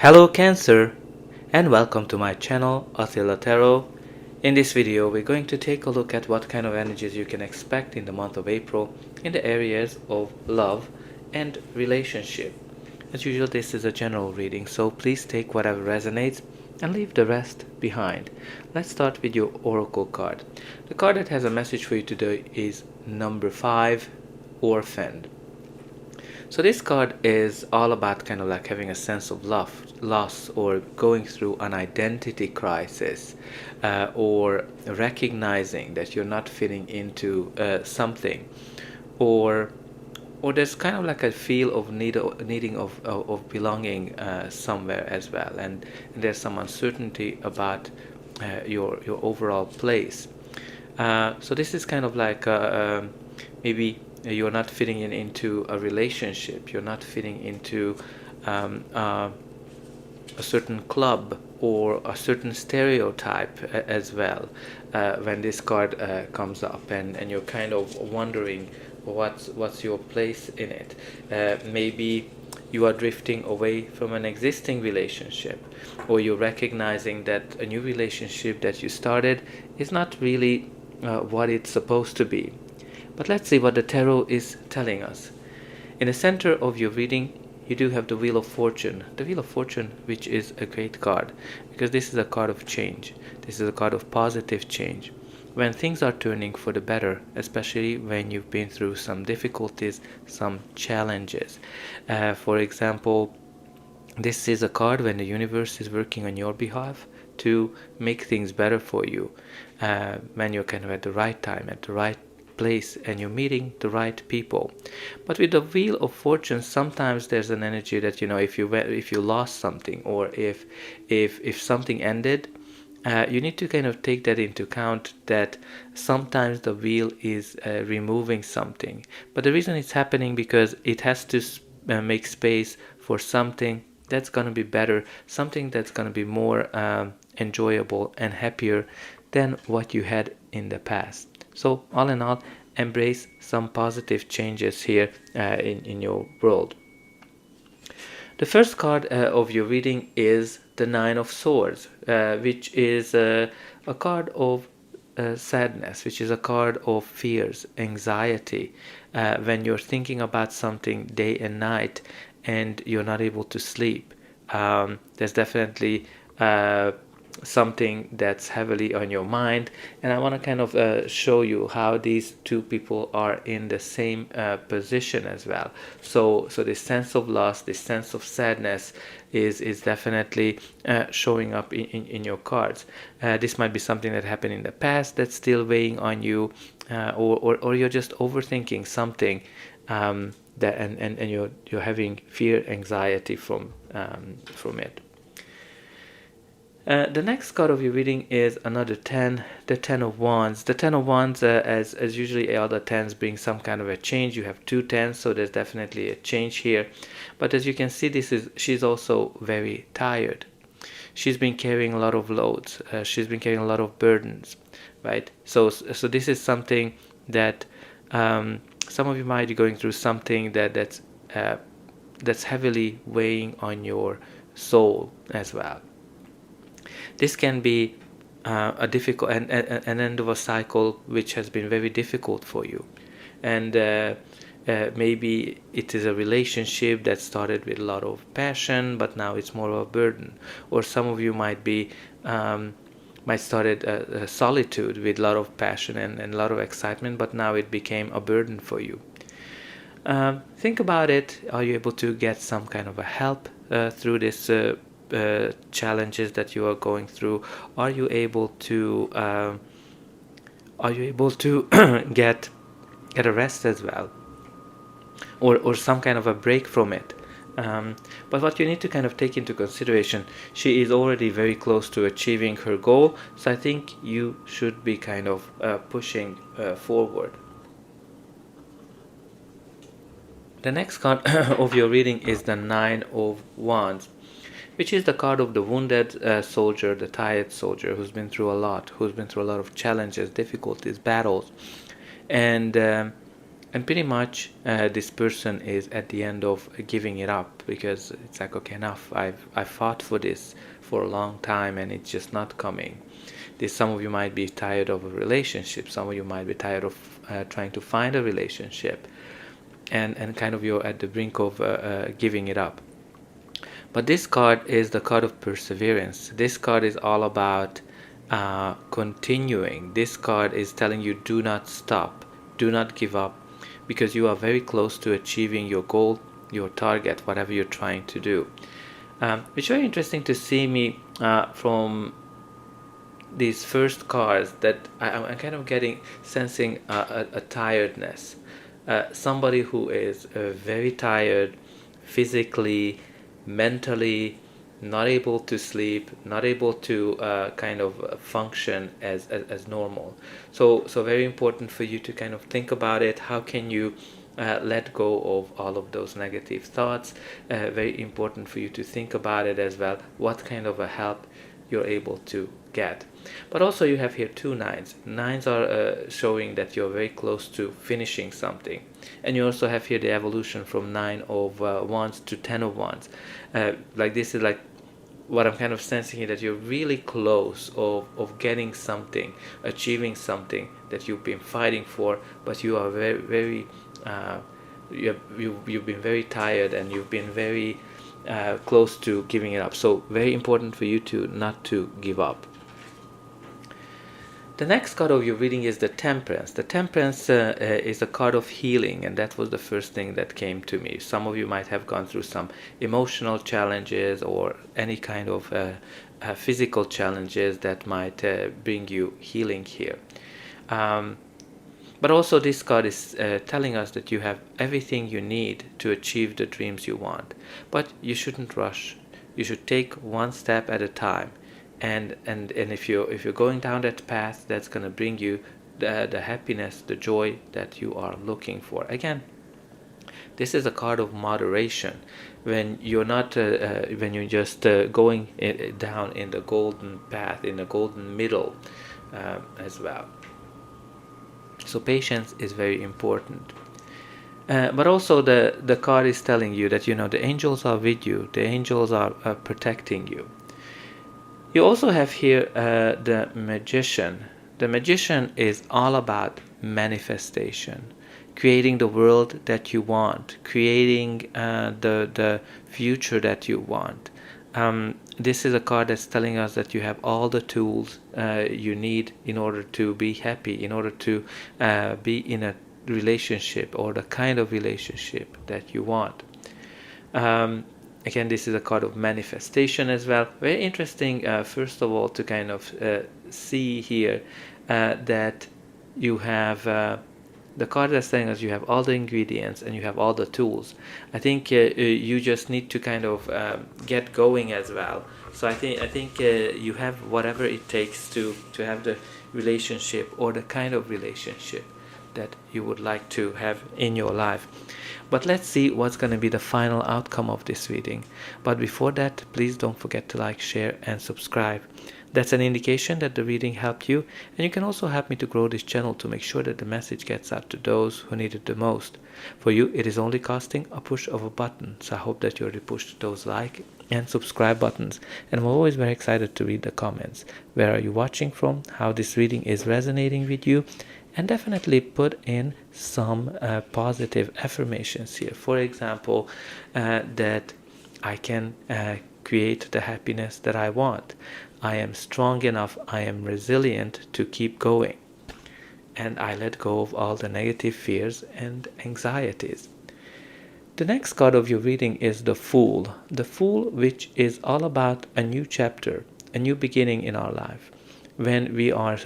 Hello Cancer, and welcome to my channel Attila Tarot. In this video we're going to take a look at what kind of energies you can expect in the month of April in the areas of love and relationship. As usual, this is a general reading, so please take whatever resonates and leave the rest behind. Let's start with your oracle card. The card that has a message for you today is number 5, Orphaned. So this card is all about kind of like having a sense of loss, or going through an identity crisis, or recognizing that you're not fitting into something, or there's kind of like a feel of needing of belonging somewhere as well, and there's some uncertainty about your overall place. So this is kind of like maybe you're not fitting into a relationship, you're not fitting into a certain club or a certain stereotype as well, when this card comes up, and you're kind of wondering what's your place in it. Maybe you are drifting away from an existing relationship, or you're recognizing that a new relationship that you started is not really what it's supposed to be. But let's see what the tarot is telling us. In the center of your reading, you do have the Wheel of Fortune. The Wheel of Fortune, which is a great card, because this is a card of change. This is a card of positive change. When things are turning for the better, especially when you've been through some difficulties, some challenges. For example, this is a card when the universe is working on your behalf to make things better for you, when you're kind of at the right time, at the right place, and you're meeting the right people. But with the Wheel of Fortune, sometimes there's an energy that, if you lost something, or if something ended, you need to kind of take that into account, that sometimes the wheel is removing something. But the reason it's happening, because it has to make space for something that's going to be better, something that's going to be more enjoyable and happier than what you had in the past. So all in all, embrace some positive changes here in your world. The first card of your reading is the Nine of Swords, which is a card of sadness, which is a card of fears, anxiety. When you're thinking about something day and night and you're not able to sleep, there's definitely something that's heavily on your mind, and I want to kind of show you how these two people are in the same position as well. So this sense of loss, this sense of sadness is definitely showing up in your cards. This might be something that happened in the past that's still weighing on you, or you're just overthinking something, that and you're having fear, anxiety from it. The next card of your reading is another 10, the 10 of Wands. The 10 of Wands, as usually all the 10s bring some kind of a change. You have two 10s, so there's definitely a change here. But as you can see, she's also very tired. She's been carrying a lot of loads. She's been carrying a lot of burdens, right? So this is something that some of you might be going through, something that's heavily weighing on your soul as well. This can be a difficult an end of a cycle which has been very difficult for you, and maybe it is a relationship that started with a lot of passion, but now it's more of a burden. Or some of you might started a solitude with a lot of passion and a lot of excitement, but now it became a burden for you. Think about it. Are you able to get some kind of a help through this challenges that you are going through? Are you able to get a rest as well, or some kind of a break from it? But what you need to kind of take into consideration, she is already very close to achieving her goal, so I think you should be kind of pushing forward. The next card of your reading is the Nine of Wands, which is the card of the wounded soldier, the tired soldier who's been through a lot of challenges, difficulties, battles, and And pretty much this person is at the end of giving it up, because it's like, okay, enough. I've fought for this for a long time and it's just not coming. Some of you might be tired of a relationship. Some of you might be tired of trying to find a relationship, and kind of you're at the brink of giving it up. But this card is the card of perseverance. This card is all about continuing. This card is telling you, do not stop, do not give up, because you are very close to achieving your goal, your target, whatever you're trying to do. It's very interesting to see me from these first cards that I'm kind of sensing a tiredness. Somebody who is very tired physically, mentally, not able to sleep, not able to kind of function as normal. So very important for you to kind of think about it. How can you let go of all of those negative thoughts? Very important for you to think about it as well. What kind of a help you're able to get. But also you have here 2 nines. Nines are showing that you're very close to finishing something. And you also have here the evolution from 9 of wands to 10 of wands. Like this is like what I'm kind of sensing here, that you're really close of getting something, achieving something that you've been fighting for, but you are very, very you've been very tired and you've been very close to giving it up. So very important for you to not to give up. The next card of your reading is the Temperance. The Temperance is a card of healing, and that was the first thing that came to me. Some of you might have gone through some emotional challenges or any kind of physical challenges that might bring you healing here. But also this card is telling us that you have everything you need to achieve the dreams you want. But you shouldn't rush. You should take one step at a time. And if you're going down that path, that's going to bring you the happiness, the joy that you are looking for. Again, this is a card of moderation. When you're not, when you're just going down in the golden path, in the golden middle as well. So patience is very important. But also the card is telling you that, the angels are with you. The angels are protecting you. You also have here the Magician. The Magician is all about manifestation, creating the world that you want, creating the future that you want. This is a card that's telling us that you have all the tools you need in order to be happy, in order to be in a relationship or the kind of relationship that you want. Again, this is a card of manifestation as well. Very interesting, first of all, to kind of see here that you have the card that's telling us you have all the ingredients and you have all the tools. I think you just need to kind of get going as well. So I think you have whatever it takes to have the relationship or the kind of relationship that you would like to have in your life. But let's see what's going to be the final outcome of this reading. But before that, please don't forget to like, share and subscribe. That's an indication that the reading helped you, and you can also help me to grow this channel to make sure that the message gets out to those who need it the most. For you, it is only costing a push of a button, so I hope that you already pushed those like and subscribe buttons. And I'm always very excited to read the comments. Where are you watching from? How this reading is resonating with you? And definitely put in some positive affirmations here. For example, that I can create the happiness that I want. I am strong enough, I am resilient to keep going. And I let go of all the negative fears and anxieties. The next card of your reading is the Fool. The Fool, which is all about a new chapter, a new beginning in our life. When we are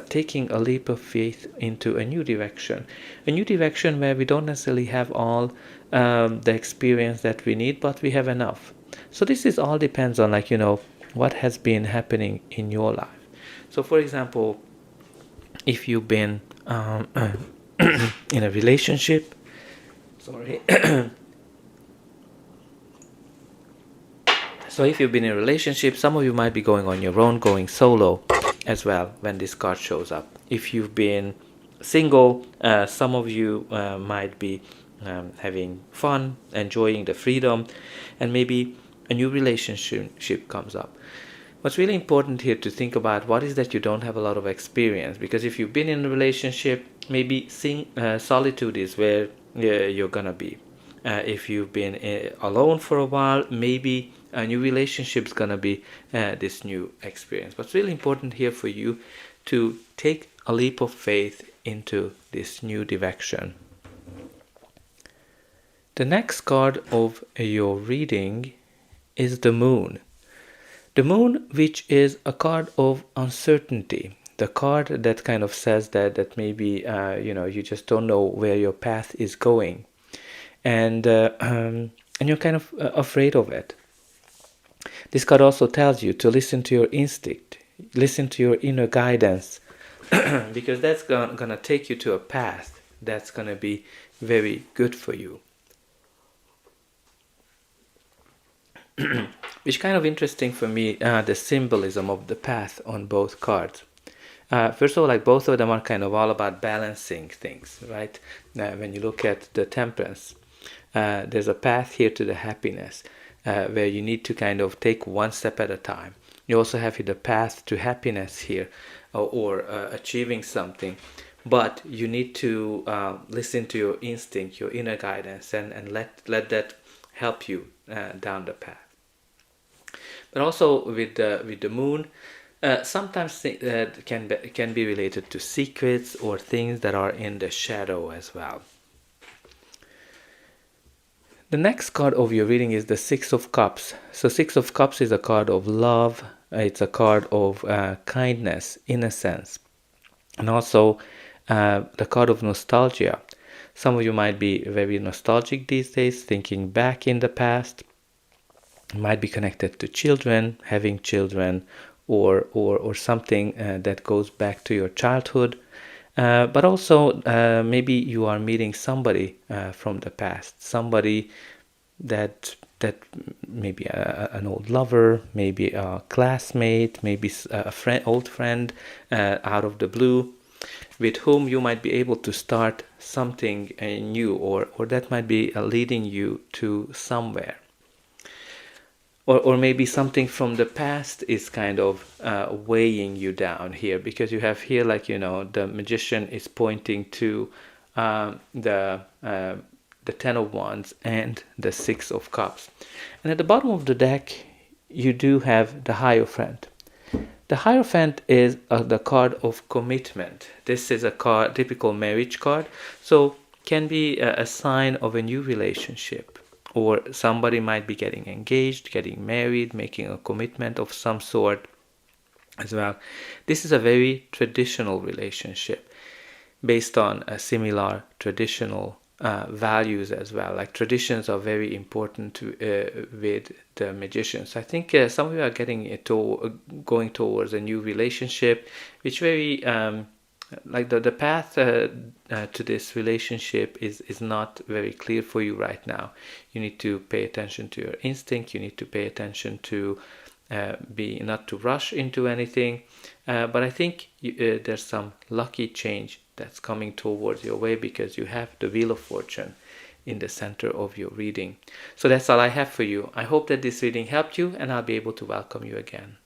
taking a leap of faith into a new direction where we don't necessarily have all the experience that we need, but we have enough. So this is all depends on what has been happening in your life. So for example, if you've been in a relationship, so if you've been in a relationship, some of you might be going on your own, going solo as well when this card shows up. If you've been single, some of you might be having fun, enjoying the freedom, and maybe a new relationship comes up. What's really important here to think about what is that you don't have a lot of experience, because if you've been in a relationship, maybe solitude is where you're gonna be. If you've been alone for a while, maybe a new relationship's gonna be this new experience. What's really important here for you to take a leap of faith into this new direction. The next card of your reading is the Moon. The Moon, which is a card of uncertainty. The card that kind of says that maybe you just don't know where your path is going, and you're kind of afraid of it. This card also tells you to listen to your instinct, listen to your inner guidance, because that's gonna take you to a path that's gonna be very good for you. Which kind of interesting for me, the symbolism of the path on both cards. First of all, like both of them are kind of all about balancing things, right? When you look at the Temperance, there's a path here to the happiness, where you need to kind of take one step at a time. You also have the path to happiness here, or achieving something, but you need to listen to your instinct, your inner guidance, and let that help you down the path. But also with the Moon, sometimes can be related to secrets or things that are in the shadow as well. The next card of your reading is the Six of Cups. So Six of Cups is a card of love. It's a card of kindness, innocence, and also the card of nostalgia. Some of you might be very nostalgic these days, thinking back in the past. It might be connected to children, having children, or something that goes back to your childhood. But also maybe you are meeting somebody from the past, somebody that maybe an old lover, maybe a classmate, maybe a old friend out of the blue, with whom you might be able to start something new, or that might be leading you to somewhere. Or maybe something from the past is kind of weighing you down here, because you have here, like, the Magician is pointing to the Ten of Wands and the Six of Cups. And at the bottom of the deck, you do have the Hierophant. The Hierophant is the card of commitment. This is a card, typical marriage card, so can be a sign of a new relationship. Or somebody might be getting engaged, getting married, making a commitment of some sort as well. This is a very traditional relationship based on a similar traditional values as well. Like, traditions are very important with the Magicians. I think some of you are going towards a new relationship, which very like the path to this relationship is not very clear for you right now. You need to pay attention to your instinct. You need to pay attention to not to rush into anything. But I think there's some lucky change that's coming towards your way, because you have the Wheel of Fortune in the center of your reading. So that's all I have for you. I hope that this reading helped you, and I'll be able to welcome you again.